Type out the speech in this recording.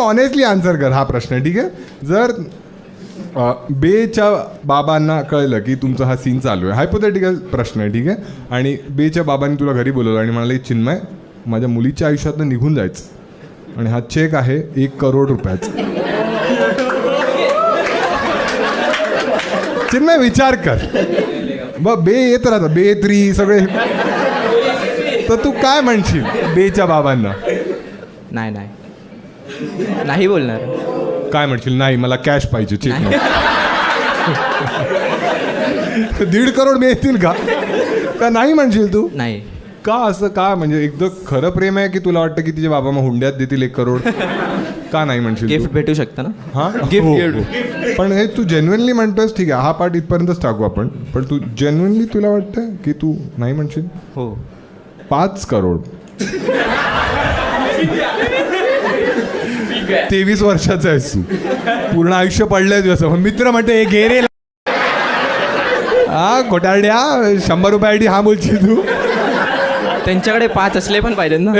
Honestly answer कर हा प्रश्न, ठीक आहे. जर बेच्या बाबांना कळलं की तुमचा हा सीन चालू आहे, हायपोथेटिकल प्रश्न आहे, ठीक आहे, आणि बेच्या बाबांनी तुला घरी बोलवलं आणि म्हणाले चिन्मय माझ्या मुलीच्या आयुष्यातनं निघून जायचं आणि हा चेक आहे 1 करोड रुपयाचा. चिन्मय विचार कर, बघ बे येत राहतात, बे सगळे, तर तू काय म्हणशील बेच्या बाबांना? नाही बोलणार. काय म्हणशील? नाही, मला कॅश पाहिजे, चेक नाही. 1.5 करोड मिळतील का नाही म्हणशील तू? नाही. का असं का? म्हणजे एकदम खरं प्रेम आहे की तुला वाटतं की तिचे बाबा मग हुंड्यात देतील 1 करोड? का नाही म्हणशील? गिफ्ट भेटू शकतं ना. हा गिफ्ट. पण हे तू जेन्युइनली म्हणतोस, ठीक आहे, हा पार्ट इथपर्यंतच टाकू आपण, पण तू जेन्युइनली तुला वाटतं की तू नाही म्हणशील? हो. 5 करोड 23 वर्षाचा आहेस तू, पूर्ण आयुष्य पडलंय तुझं. मित्र म्हणते हे घे रे, हा खोटारड्या, 100 रुपयासाठी हा बोलशील तू? त्यांच्याकडे 5 असले पण पाहिजेत ना.